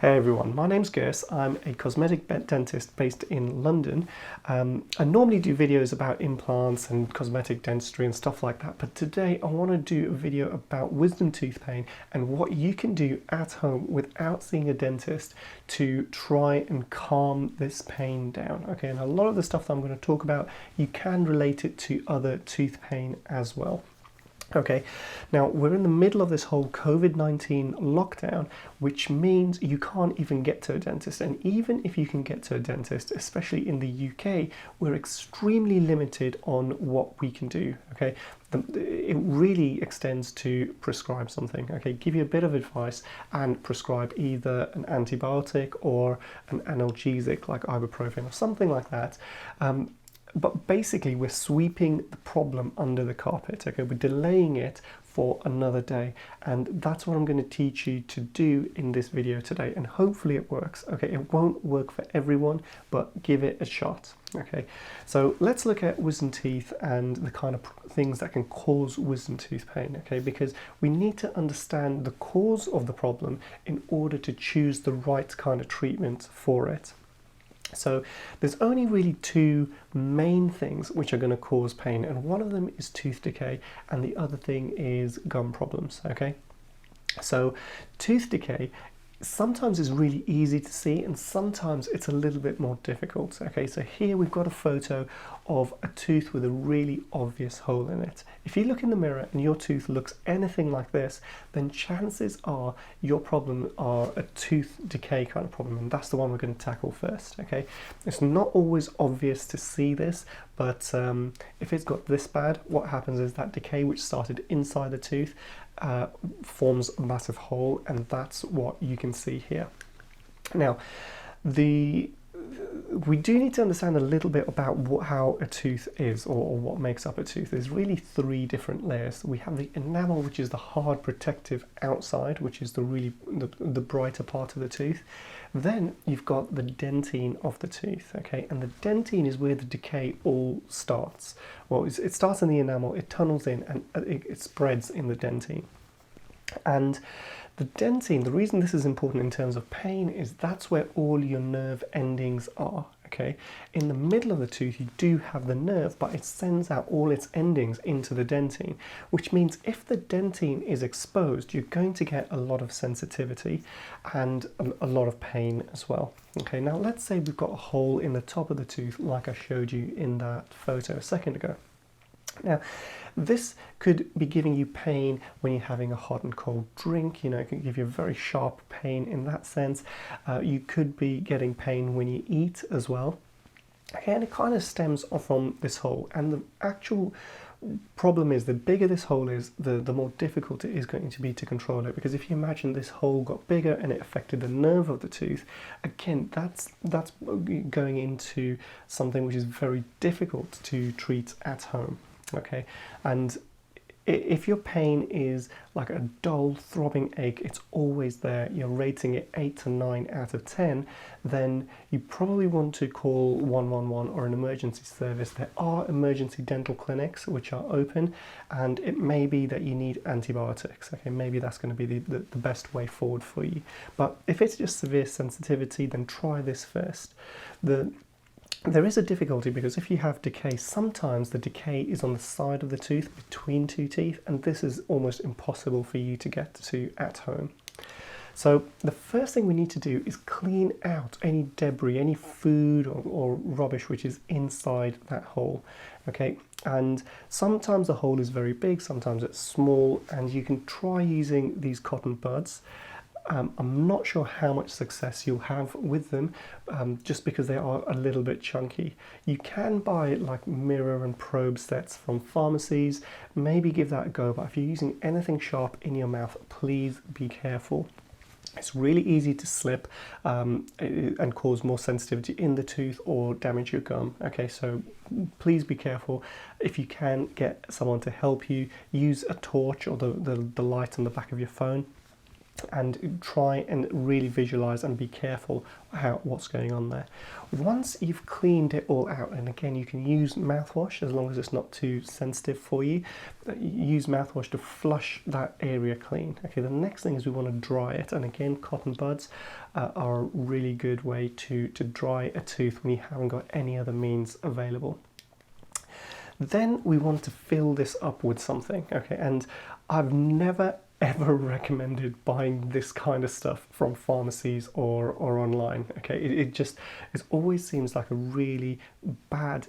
Hey everyone, my name's Gus. I'm a cosmetic dentist based in London. I normally do videos about implants and cosmetic dentistry and stuff like that, but today I want to do a video about wisdom tooth pain and what you can do at home without seeing a dentist to try and calm this pain down. Okay, and a lot of the stuff that I'm going to talk about, you can relate it to other tooth pain as well. Okay, now we're in the middle of this whole COVID-19 lockdown, which means you can't even get to a dentist. And even if you can get to a dentist, especially in the UK, we're extremely limited on what we can do. Okay, it really extends to prescribe something. Okay, give you a bit of advice and prescribe either an antibiotic or an analgesic like ibuprofen or something like that. But basically, we're sweeping the problem under the carpet, okay? We're delaying it for another day, and that's what I'm going to teach you to do in this video today, and hopefully it works, okay? It won't work for everyone, but give it a shot, okay? So let's look at wisdom teeth and the kind of things that can cause wisdom tooth pain, okay? Because we need to understand the cause of the problem in order to choose the right kind of treatment for it. So there's only really two main things which are going to cause pain, and one of them is tooth decay and the other thing is gum problems. Okay, so tooth decay sometimes is really easy to see and sometimes it's a little bit more difficult. Okay, so here we've got a photo of a tooth with a really obvious hole in it. If you look in the mirror and your tooth looks anything like this, then chances are your problem are a tooth decay kind of problem, and that's the one we're going to tackle first. Okay, it's not always obvious to see this, but if it's got this bad, what happens is that decay which started inside the tooth forms a massive hole, and that's what you can see here. Now, we do need to understand a little bit about how a tooth is, or what makes up a tooth. There's really three different layers. We have the enamel, which is the hard protective outside, which is the brighter part of the tooth. Then you've got the dentine of the tooth, okay, and the dentine is where the decay all starts. Well, it starts in the enamel, it tunnels in, and it spreads in the dentine. And the dentine, the reason this is important in terms of pain is that's where all your nerve endings are, okay? In the middle of the tooth, you do have the nerve, but it sends out all its endings into the dentine, which means if the dentine is exposed, you're going to get a lot of sensitivity and a lot of pain as well. Okay, now let's say we've got a hole in the top of the tooth like I showed you in that photo a second ago. Now, this could be giving you pain when you're having a hot and cold drink. You know, it can give you a very sharp pain in that sense. You could be getting pain when you eat as well. Okay, and it kind of stems from this hole. And the actual problem is, the bigger this hole is, the more difficult it is going to be to control it. Because if you imagine this hole got bigger and it affected the nerve of the tooth, again, that's going into something which is very difficult to treat at home. Okay, and if your pain is like a dull throbbing ache, it's always there, you're rating it 8 to 9 out of 10, then you probably want to call 111 or an emergency service. There are emergency dental clinics which are open, and it may be that you need antibiotics. Okay, maybe that's going to be the best way forward for you. But if it's just severe sensitivity, then try this first. There is a difficulty because if you have decay, sometimes the decay is on the side of the tooth between two teeth, and this is almost impossible for you to get to at home. So the first thing we need to do is clean out any debris, any food or rubbish which is inside that hole. Okay, and sometimes the hole is very big, sometimes it's small, and you can try using these cotton buds. I'm not sure how much success you'll have with them, just because they are a little bit chunky. You can buy like mirror and probe sets from pharmacies, maybe give that a go, but if you're using anything sharp in your mouth, please be careful. It's really easy to slip and cause more sensitivity in the tooth or damage your gum. Okay, so please be careful. If you can get someone to help you, use a torch or the light on the back of your phone. and try and really visualize and be careful what's going on there. Once you've cleaned it all out, and again, you can use mouthwash as long as it's not too sensitive for you. Use mouthwash to flush that area clean. Okay, the next thing is we want to dry it, and again, cotton buds are a really good way to dry a tooth when you haven't got any other means available. Then we want to fill this up with something, okay, and I've never ever recommended buying this kind of stuff from pharmacies or online. Okay, it always seems like a really bad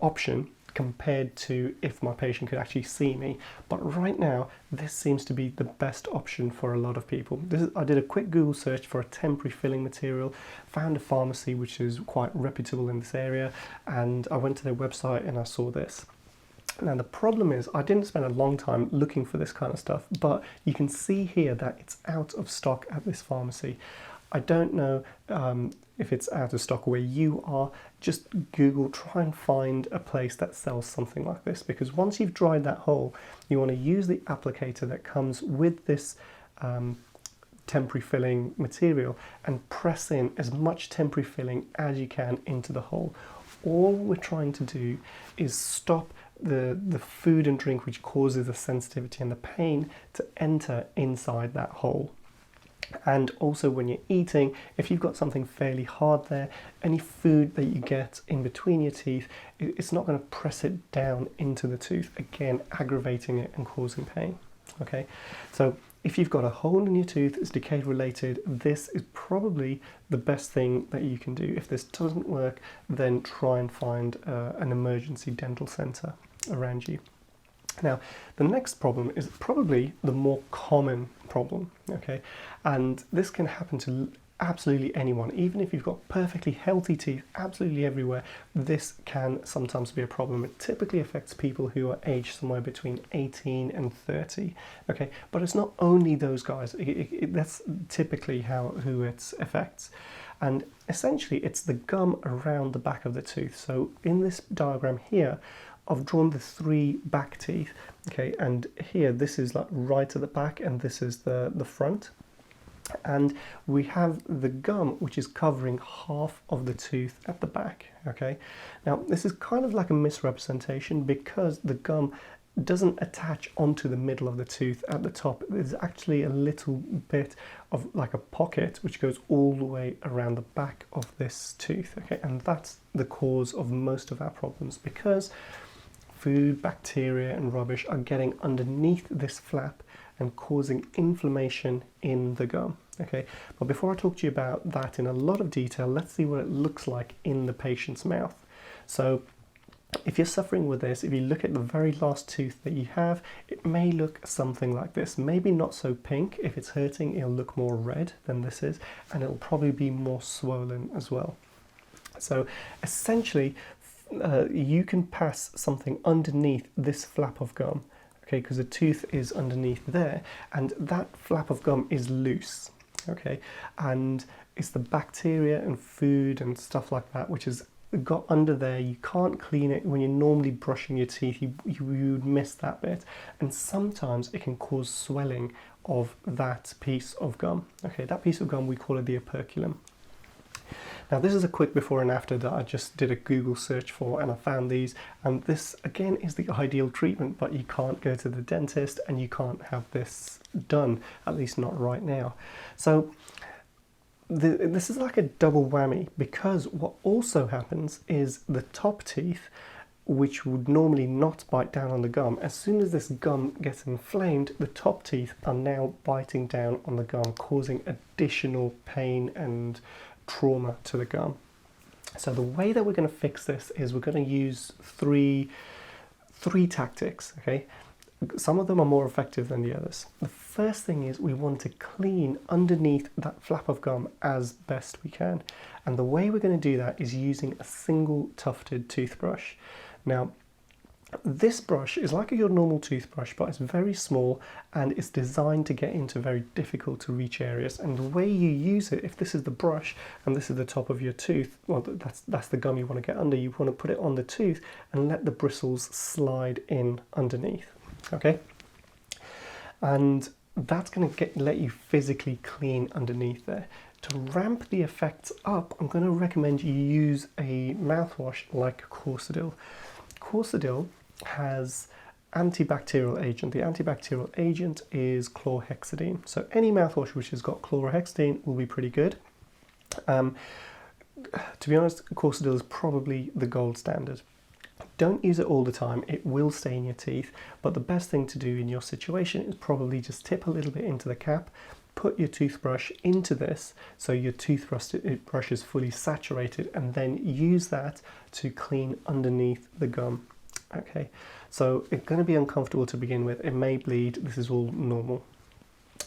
option compared to if my patient could actually see me. But right now, this seems to be the best option for a lot of people. I did a quick Google search for a temporary filling material, found a pharmacy which is quite reputable in this area, and I went to their website and I saw this. Now the problem is I didn't spend a long time looking for this kind of stuff, but you can see here that it's out of stock at this pharmacy. I don't know if it's out of stock where you are. Just Google, try and find a place that sells something like this, because once you've dried that hole, you want to use the applicator that comes with this temporary filling material and press in as much temporary filling as you can into the hole. All we're trying to do is stop the food and drink which causes the sensitivity and the pain to enter inside that hole. And also when you're eating, if you've got something fairly hard there, any food that you get in between your teeth, it's not going to press it down into the tooth, again aggravating it and causing pain. Okay, so if you've got a hole in your tooth that's decay related, this is probably the best thing that you can do. If this doesn't work, then try and find an emergency dental centre around you. Now, the next problem is probably the more common problem, okay? And this can happen to absolutely anyone. Even if you've got perfectly healthy teeth absolutely everywhere, this can sometimes be a problem. It typically affects people who are aged somewhere between 18 and 30, okay? But it's not only those guys. That's typically who it affects. And essentially, it's the gum around the back of the tooth. So in this diagram here, I've drawn the 3 back teeth, okay, and here this is like right at the back and this is the front. And we have the gum which is covering half of the tooth at the back, okay. Now this is kind of like a misrepresentation because the gum doesn't attach onto the middle of the tooth at the top. There's actually a little bit of like a pocket which goes all the way around the back of this tooth, okay, and that's the cause of most of our problems because food, bacteria and rubbish are getting underneath this flap and causing inflammation in the gum. Okay, but before I talk to you about that in a lot of detail, let's see what it looks like in the patient's mouth. So if you're suffering with this, if you look at the very last tooth that you have, it may look something like this. Maybe not so pink. If it's hurting, it'll look more red than this is, and it'll probably be more swollen as well. So essentially, you can pass something underneath this flap of gum, okay, because the tooth is underneath there, and that flap of gum is loose, okay, and it's the bacteria and food and stuff like that which has got under there. You can't clean it. When you're normally brushing your teeth, you would miss that bit, and sometimes it can cause swelling of that piece of gum. Okay, that piece of gum, we call it the operculum. Now this is a quick before and after that I just did a Google search for, and I found these, and this again is the ideal treatment, but you can't go to the dentist and you can't have this done, at least not right now. So this is like a double whammy, because what also happens is the top teeth, which would normally not bite down on the gum, as soon as this gum gets inflamed, the top teeth are now biting down on the gum, causing additional pain and trauma to the gum. So the way that we're going to fix this is we're going to use three tactics, okay? Some of them are more effective than the others. The first thing is we want to clean underneath that flap of gum as best we can. And the way we're going to do that is using a single tufted toothbrush. Now, this brush is like your normal toothbrush, but it's very small and it's designed to get into very difficult to reach areas. And the way you use it, if this is the brush and this is the top of your tooth, well, that's the gum you want to get under. You want to put it on the tooth and let the bristles slide in underneath. Okay, and that's going to let you physically clean underneath there. To ramp the effects up, I'm going to recommend you use a mouthwash like Corsadil. Corsadil has antibacterial agent. The antibacterial agent is chlorhexidine. So any mouthwash which has got chlorhexidine will be pretty good. To be honest, Corsadil is probably the gold standard. Don't use it all the time, it will stain your teeth, but the best thing to do in your situation is probably just tip a little bit into the cap, put your toothbrush into this so your toothbrush is fully saturated, and then use that to clean underneath the gum. Okay, so it's going to be uncomfortable to begin with, it may bleed, this is all normal.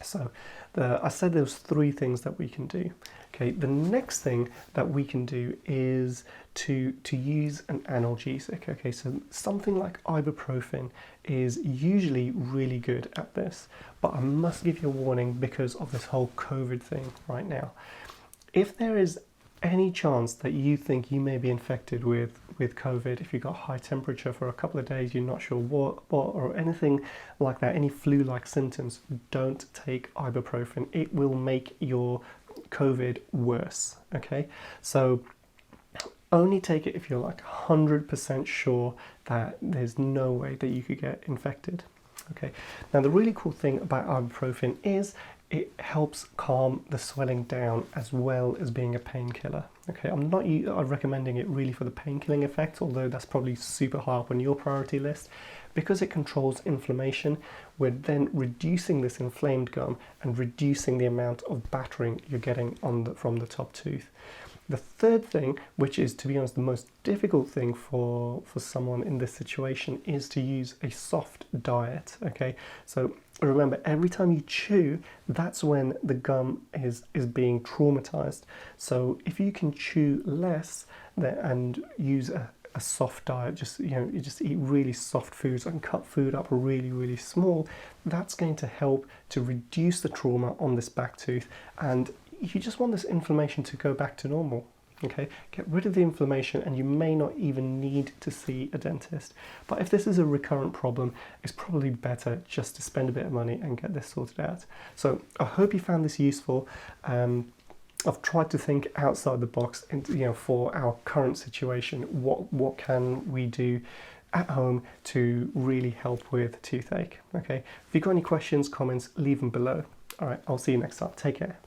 So I said there was 3 things that we can do. Okay, the next thing that we can do is to use an analgesic. Okay, so something like ibuprofen is usually really good at this, but I must give you a warning because of this whole COVID thing right now. If there is any chance that you think you may be infected with COVID, if you've got high temperature for a couple of days, you're not sure what or anything like that, any flu-like symptoms, don't take ibuprofen. It will make your COVID worse. Okay, so only take it if you're like 100% sure that there's no way that you could get infected. Okay, now the really cool thing about ibuprofen is it helps calm the swelling down as well as being a painkiller. Okay, I'm not recommending it really for the painkilling effect, although that's probably super high up on your priority list. Because it controls inflammation, we're then reducing this inflamed gum and reducing the amount of battering you're getting from the top tooth. The third thing, which is, to be honest, the most difficult thing for someone in this situation, is to use a soft diet. Okay, so remember, every time you chew, that's when the gum is being traumatized. So if you can chew less and use a soft diet, you just eat really soft foods and cut food up really small, that's going to help to reduce the trauma on this back tooth, and you just want this inflammation to go back to normal. Okay, get rid of the inflammation and you may not even need to see a dentist. But if this is a recurrent problem, it's probably better just to spend a bit of money and get this sorted out. So I hope you found this useful. I've tried to think outside the box, and for our current situation, what can we do at home to really help with toothache. Okay, if you've got any questions, comments, leave them below. All right, I'll see you next time. Take care.